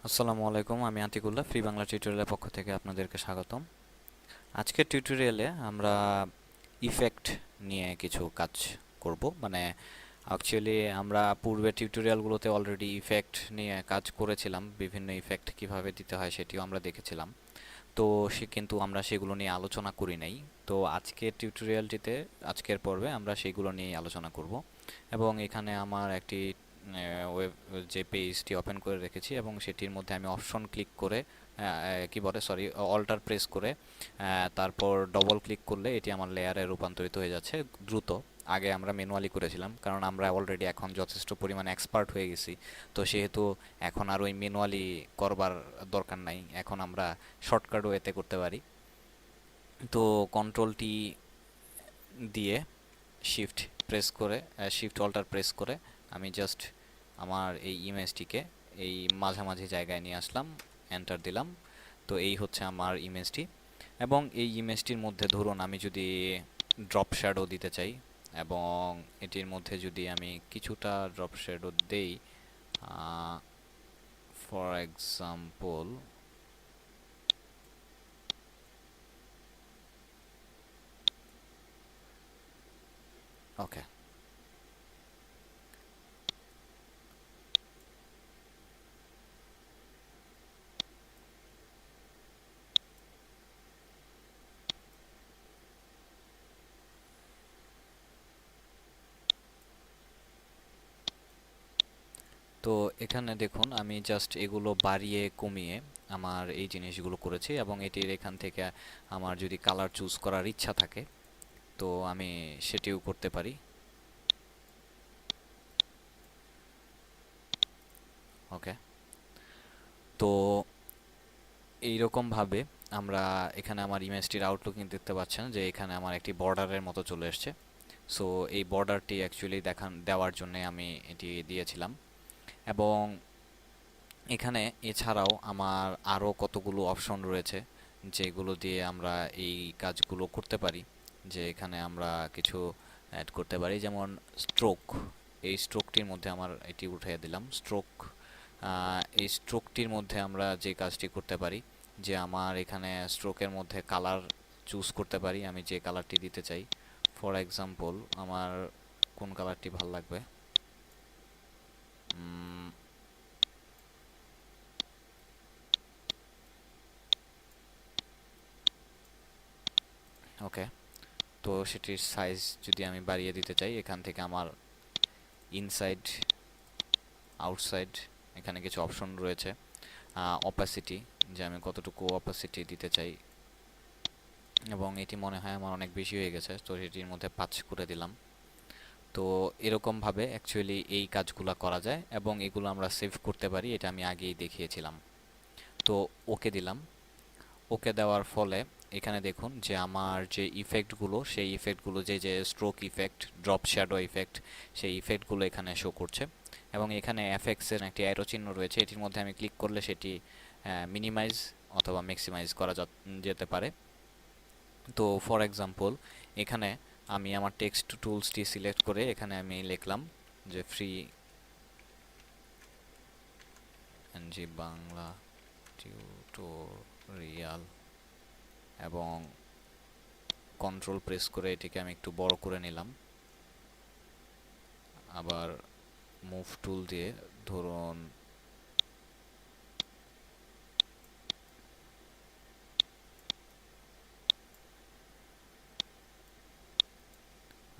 আসসালামু আলাইকুম, আমি আতিকুল্লাহ ফ্রি বাংলা টিউটোরিয়ালের পক্ষ থেকে আপনাদেরকে স্বাগতম। আজকের টিউটোরিয়ালে আমরা ইফেক্ট নিয়ে কিছু কাজ করব। অ্যাকচুয়ালি আমরা পূর্বের টিউটোরিয়ালগুলোতে অলরেডি ইফেক্ট নিয়ে কাজ করেছিলাম, বিভিন্ন ইফেক্ট কিভাবে দিতে হয় সেটিও আমরা দেখেছিলাম। তো কিন্তু আমরা সেগুলো নিয়ে আলোচনা করি নাই। তো আজকের টিউটোরিয়ালটিতে, আজকের পর্বে আমরা সেগুলো নিয়ে আলোচনা করব। এবং এখানে আমার একটি ওয়েব যে পেজটি ওপেন করে রেখেছি এবং সেটির মধ্যে আমি অপশন ক্লিক করে কি বলে সরি অল্টার প্রেস করে তারপর ডবল ক্লিক করলে এটি আমার লেয়ারে রূপান্তরিত হয়ে যাচ্ছে দ্রুত। আগে আমরা ম্যানুয়ালি করেছিলাম, কারণ আমরা অলরেডি এখন যথেষ্ট পরিমাণে এক্সপার্ট হয়ে গেছি। তো সেহেতু এখন আর ওই ম্যানুয়ালি করবার দরকার নাই, এখন আমরা শর্টকাটও এতে করতে পারি। তো কন্ট্রোল টি দিয়ে শিফট প্রেস করে, শিফট অল্টার প্রেস করে আমি জাস্ট আমার এই ইমেজটিকে এই মাঝামাঝি জায়গায় নিয়ে আসলাম, এন্টার দিলাম। তো এই হচ্ছে আমার ইমেজটি। এবং এই ইমেজটির মধ্যে ধরুন আমি যদি ড্রপ শ্যাডো দিতে চাই, এবং এটির মধ্যে যদি আমি কিছুটা ড্রপ শ্যাডো দেই, ফর এক্সাম্পল ওকে। তো এখানে দেখুন আমি জাস্ট এগুলো বাড়িয়ে কমিয়ে আমার এই জিনিসগুলো করেছি, এবং এটির এখান থেকে আমার যদি কালার চুজ করার ইচ্ছা থাকে তো আমি সেটিও করতে পারি। ওকে। তো এইরকমভাবে আমরা এখানে আমার ইমেজটির আউটলুকিং দেখতে পাচ্ছেন যে এখানে আমার একটি বর্ডারের মতো চলে এসছে। সো এই বর্ডারটি অ্যাকচুয়ালি দেওয়ার জন্য আমি এটি দিয়েছিলাম। এবং এখানে এছাড়াও আমার আরও কতগুলো অপশন রয়েছে যেগুলো দিয়ে আমরা এই কাজগুলো করতে পারি। যে এখানে আমরা কিছু অ্যাড করতে পারি, যেমন স্ট্রোক। এই স্ট্রোকটির মধ্যে আমার এটি উঠিয়ে দিলাম স্ট্রোক। এই স্ট্রোকটির মধ্যে আমরা যে কাজটি করতে পারি, যে আমার এখানে স্ট্রোকের মধ্যে কালার চুজ করতে পারি, আমি যে কালারটি দিতে চাই। ফর এক্সাম্পল আমার কোন কালারটি ভাল লাগবে, ওকে। তো সেটির সাইজ যদি আমি বাড়িয়ে দিতে চাই, এখান থেকে আমার ইনসাইড, আউটসাইড, এখানে কিছু অপশন রয়েছে। অপাসিটি, যে আমি কতটুকু অপাসিটি দিতে চাই, এবং এটি মনে হয় আমার অনেক বেশি হয়ে গেছে, তো সেটির মধ্যে 5 করে দিলাম। তো এরকমভাবে অ্যাকচুয়ালি এই কাজগুলো করা যায় এবং এগুলো আমরা সেভ করতে পারি, এটা আমি আগেই দেখিয়েছিলাম। তো ওকে দিলাম। ওকে দেওয়ার ফলে এখানে দেখুন যে আমার যে ইফেক্টগুলো, সেই ইফেক্টগুলো যে যে stroke effect, drop shadow effect, সেই ইফেক্টগুলো এখানে শো করছে। এবং এখানে এফএক্সের একটি অ্যারো চিহ্ন রয়েছে, এটির মধ্যে আমি ক্লিক করলে সেটি মিনিমাইজ অথবা ম্যাক্সিমাইজ করা যেতে পারে। তো ফর এক্সাম্পল এখানে আমি আমার টেক্সট টুলসটি সিলেক্ট করে এখানে আমি লিখলাম যে ফ্রি এনজি বাংলা টিউটোরিয়াল, এবং কন্ট্রোল প্রেস করে এটিকে আমি একটু বড় করে নিলাম। আবার মুভ টুল দিয়ে ধরুন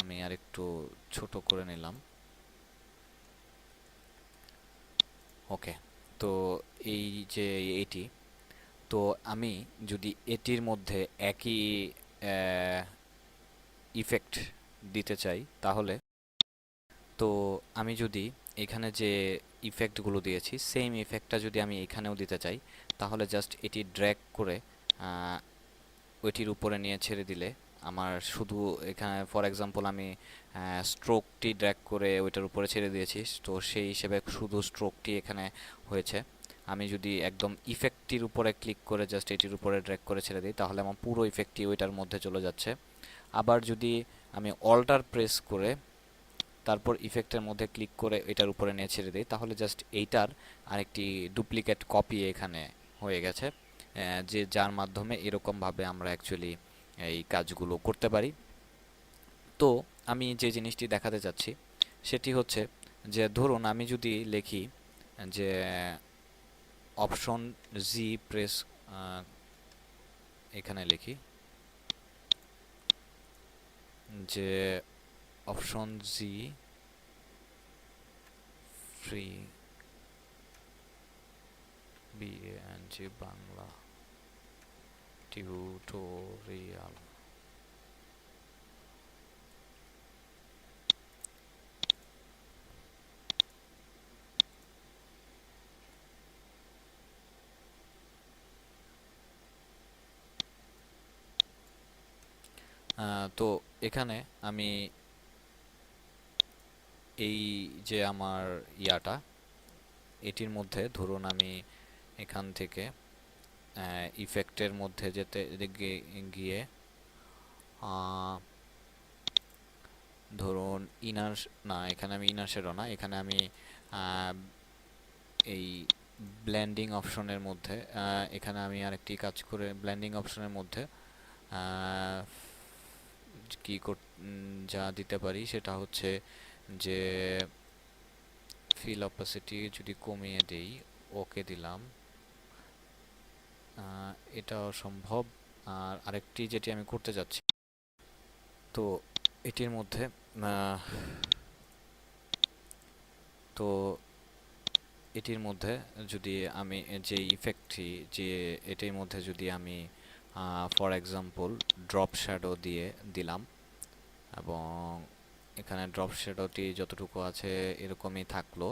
আমি আর একটু ছোট করে নিলাম। ওকে। তো এই যে এটি, তো আমি যদি এটির মধ্যে একই ইফেক্ট দিতে চাই, তাহলে তো আমি যদি এখানে যে ইফেক্টগুলো দিয়েছি সেম ইফেক্টটা যদি আমি এখানেও দিতে চাই, তাহলে জাস্ট এটি ড্র্যাগ করে ওইটির উপরে নিয়ে ছেড়ে দিলে আমার শুধু এখানে ফর এক্সাম্পল আমি স্ট্রোকটি ড্র্যাগ করে ওইটার উপরে ছেড়ে দিয়েছি, তো সেই হিসেবে শুধু স্ট্রোকটি এখানে হয়েছে। আমি যদি একদম ইফেক্টটির উপরে ক্লিক করে জাস্ট এটির উপরে ড্র্যাগ করে ছেড়ে দিই, তাহলে আমার পুরো ইফেক্টটি ওইটার মধ্যে চলে যাচ্ছে। আবার যদি আমি অল্টার প্রেস করে তারপর ইফেক্টের মধ্যে ক্লিক করে এটার উপরে নিয়ে ছেড়ে দিই, তাহলে জাস্ট এইটার আরেকটি ডুপ্লিকেট কপি এখানে হয়ে গেছে, যে যার মাধ্যমে এরকমভাবে আমরা অ্যাকচুয়ালি এই কাজগুলো করতে পারি। তো আমি যে জিনিসটি দেখাতে চাচ্ছি সেটি হচ্ছে যে ধরুন আমি যদি লিখি যে অপশন জি প্রেস, এখানে লিখি যে অপশন জি ফ্রি বিএনজি বাংলা টিউটোরিয়াল। তো এখানে আমি এই যে আমার ইয়াটা, এটির মধ্যে ধরুন আমি এখান থেকে ইফেক্টের মধ্যে যেতে গিয়ে ধরুন ইনার, না এখানে আমি ইনার শ্যাডো না, এখানে আমি এই ব্লেন্ডিং অপশনের মধ্যে এখানে আমি আরেকটি কাজ করে ব্লেন্ডিং অপশনের মধ্যে কি যা দিতে পারি সেটা হচ্ছে যে ফিল অপাসিটি যদি কমিয়ে দেই, ওকে দিলাম, এটাও সম্ভব। আর আরেকটি যেটি আমি করতে যাচ্ছি, তো এটির মধ্যে তো এটির মধ্যে যদি আমি যে ইফেক্টটি, যে এটির মধ্যে যদি আমি ফর এক্সাম্পল ড্রপ শ্যাডো দিয়ে দিলাম, এবং এখানে ড্রপ শ্যাডোটি যতটুকু আছে এরকমই থাকলো,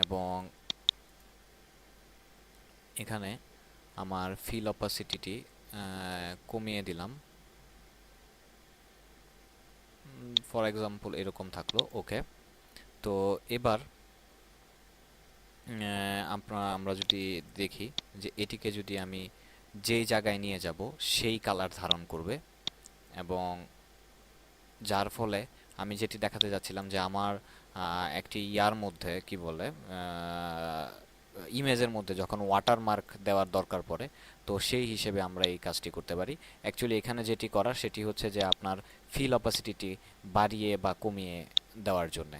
এবং এখানে আমার ফিল অপাসিটিটি কমিয়ে দিলাম, ফর এক্সাম্পল এরকম থাকলো, ওকে। তো এবার আমরা যদি দেখি যে এটিকে যদি আমি যেই জায়গায় নিয়ে যাব সেই কালার ধারণ করবে, এবং যার ফলে আমি যেটি দেখাতে যাচ্ছিলাম যে আমার একটি ইয়ার মধ্যে কি বলে ইমেজের মধ্যে যখন ওয়াটারমার্ক দেওয়ার দরকার পড়ে, তো সেই হিসেবে আমরা এই কাজটি করতে পারি। অ্যাকচুয়ালি এখানে যেটি করার সেটি হচ্ছে যে আপনার ফিল অপাসিটিটি বাড়িয়ে বা কমিয়ে দেওয়ার জন্যে।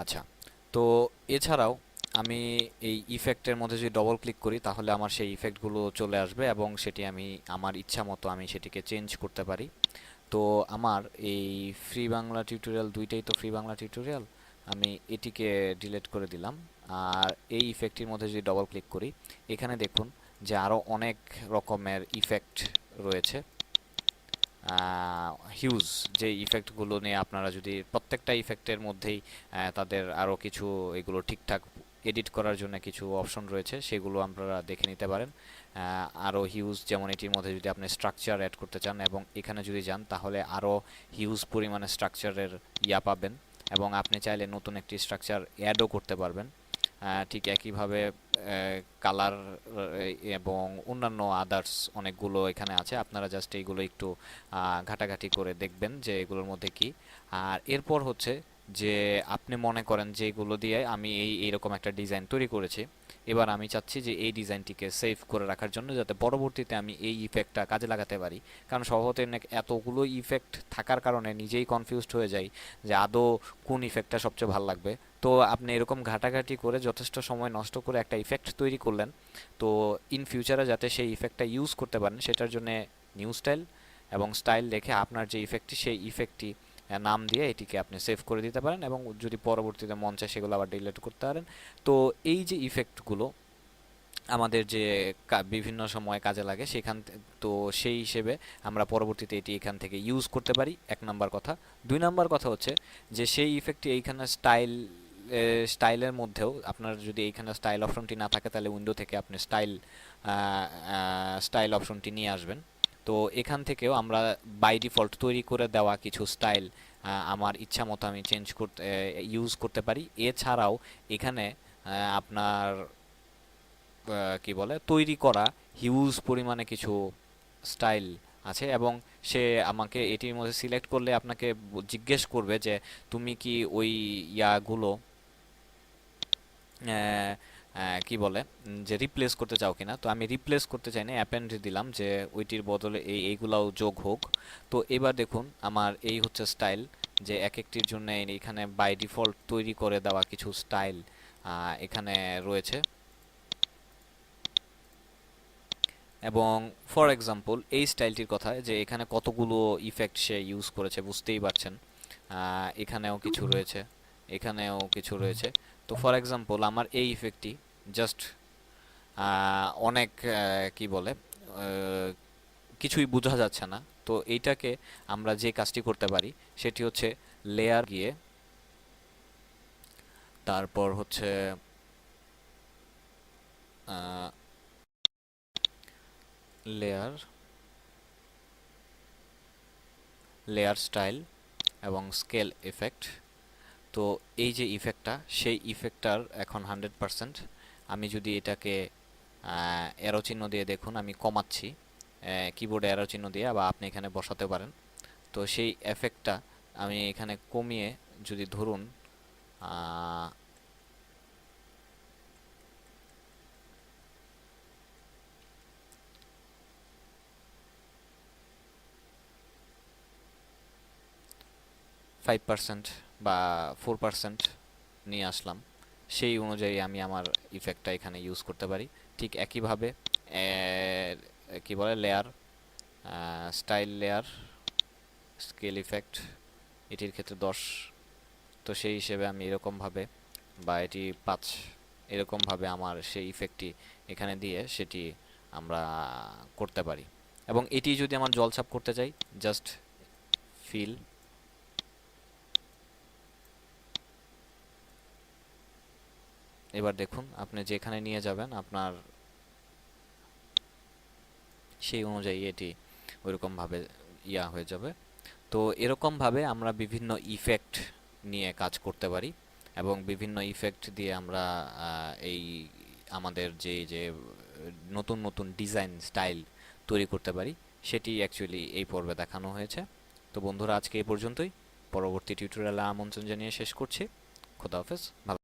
আচ্ছা, তো এছাড়াও আমি এই ইফেক্টের মধ্যে যদি ডবল ক্লিক করি তাহলে আমার সেই ইফেক্টগুলো চলে আসবে, এবং সেটি আমি আমার ইচ্ছা মতো আমি সেটিকে চেঞ্জ করতে পারি। তো আমার এই ফ্রি বাংলা টিউটোরিয়াল, দুইটাই তো ফ্রি বাংলা টিউটোরিয়াল, আমি এটিকে ডিলিট করে দিলাম। আর এই ইফেক্টটির মধ্যে যদি ডবল ক্লিক করি, এখানে দেখুন যে আরও অনেক রকমের ইফেক্ট রয়েছে, হিউজ, যে ইফেক্টগুলো নিয়ে আপনারা যদি প্রত্যেকটা ইফেক্টের মধ্যেই তাদের আরও কিছু এগুলো ঠিকঠাক এডিট করার জন্য কিছু অপশন রয়েছে, সেগুলো আপনারা দেখে নিতে পারেন। আরও হিউজ, যেমন এটির মধ্যে যদি আপনি স্ট্রাকচার অ্যাড করতে চান এবং এখানে যদি যান তাহলে আরও হিউজ পরিমাণে স্ট্রাকচারের ইয়া পাবেন, এবং আপনি চাইলে নতুন একটি স্ট্রাকচার অ্যাডও করতে পারবেন। ঠিক একইভাবে কালার এবং অন্যান্য আদার্স অনেকগুলো এখানে আছে, আপনারা জাস্ট এইগুলো একটু ঘাটাঘাটি করে দেখবেন যে এগুলোর মধ্যে কি। আর এরপর হচ্ছে যে আপনি মনে করেন যে এগুলো দিয়ে আমি এইরকম একটা ডিজাইন তৈরি করেছি, এবার আমি চাচ্ছি যে এই ডিজাইনটিকে সেভ করে রাখার জন্য যাতে পরবর্তীতে আমি এই ইফেক্টটা কাজে লাগাতে পারি, কারণ সহজে এতগুলো ইফেক্ট থাকার কারণে নিজেই কনফিউজড হয়ে যাই যে আদৌ কোন ইফেক্টটা সবচেয়ে ভালো লাগবে। তো আপনি এরকম ঘাটাঘাটি করে যথেষ্ট সময় নষ্ট করে একটা ইফেক্ট তৈরি করলেন, তো ইন ফিউচারে যাতে সেই ইফেক্টটা ইউজ করতে পারেন সেটার জন্য নিউ স্টাইল এবং স্টাইল রেখে আপনার যে ইফেক্টটি সেই ইফেক্টটি নাম দিয়ে এটিকে আপনি সেভ করে দিতে পারেন, এবং যদি পরবর্তীতে মন চায় সেগুলো আবার ডিলিট করতে পারেন। তো এই যে ইফেক্টগুলো আমাদের যে বিভিন্ন সময় কাজে লাগে তো সেই হিসেবে আমরা পরবর্তীতে এটি এখান থেকে ইউজ করতে পারি, এক নাম্বার কথা। দুই নাম্বার কথা হচ্ছে যে সেই ইফেক্টটি এইখানে স্টাইলের মধ্যেও আপনার যদি এইখানে স্টাইল অপশনটি না থাকে তাহলে উইন্ডো থেকে আপনি স্টাইল অপশনটি নিয়ে আসবেন। তো এখান থেকেও আমরা বাই ডিফল্ট তৈরি করে দেওয়া কিছু স্টাইল আমার ইচ্ছা মতো আমি চেঞ্জ করতে ইউজ করতে পারি। এছাড়াও এখানে আপনার কি বলে তৈরি করা হিউজ পরিমাণে কিছু স্টাইল আছে, এবং সে আমাকে এটির মধ্যে সিলেক্ট করলে আপনাকে জিজ্ঞেস করবে যে তুমি কি ওই ইয়াগুলো আহ, কি বলে যে রিপ্লেস করতে চাও কিনা। তো আমি রিপ্লেস করতে চাই না, অ্যাপেন্ড দিলাম যে ওইটির বদলে এইগুলাও যোগ হোক। তো এবার দেখুন আমার এই হচ্ছে স্টাইল, যে এক একটির জন্য এখানে বাই ডিফল্ট তৈরি করে দেওয়া কিছু স্টাইল এখানে রয়েছে। এবং ফর এক্সাম্পল এই স্টাইলটির কথা, যে এখানে কতগুলো ইফেক্ট সে ইউজ করেছে বুঝতেই পারছেন। এখানেও কিছু রয়েছে, এখানেও কিছু রয়েছে। তো ফর এক্সাম্পল আমার এই ইফেক্টটি জাস্ট অনেক কি বলে আহ, কিছুই বোঝা যাচ্ছে না। তো এইটাকে আমরা যে কাজটি করতে পারি সেটি হচ্ছে লেয়ার গিয়ে, তারপর হচ্ছে লেয়ার, লেয়ার স্টাইল এবং স্কেল ইফেক্ট। তো এই যে ইফেক্টটা, সেই ইফেক্টটার এখন 100%। আমি যদি এটাকে অ্যারো চিহ্ন দিয়ে, দেখুন আমি কমাচ্ছি কিবোর্ডে অ্যারো চিহ্ন দিয়ে, বা আপনি এখানে বসাতে পারেন। তো সেই এফেক্টটা আমি এখানে কমিয়ে যদি ধরুন 5% বা 4% নিয়ে আসলাম, সেই অনুযায়ী আমি আমার ইফেক্টটা এখানে ইউজ করতে পারি। ঠিক একইভাবে কি বলে layer, style layer, scale effect, এটির ক্ষেত্রে 10। তো সেই হিসেবে আমি এরকমভাবে, বা এটি 5, এরকমভাবে আমার সেই ইফেক্টটি এখানে দিয়ে সেটি আমরা করতে পারি। এবং এটি যদি আমার জলছাপ করতে চাই, জাস্ট ফিল, এবার দেখুন আপনি যেখানে নিয়ে যাবেন আপনার সেই অনুযায়ী এটি ওইরকমভাবে ইয়া হয়ে যাবে। তো এরকমভাবে আমরা বিভিন্ন ইফেক্ট নিয়ে কাজ করতে পারি, এবং বিভিন্ন ইফেক্ট দিয়ে আমরা এই আমাদের যে যে নতুন নতুন ডিজাইন স্টাইল তৈরি করতে পারি, সেটি অ্যাকচুয়ালি এই পর্বে দেখানো হয়েছে। তো বন্ধুরা, আজকে এই পর্যন্তই। পরবর্তী টিউটোরিয়ালে আমন্ত্রণ জানিয়ে শেষ করছি। খোদা হাফেজ, ভালো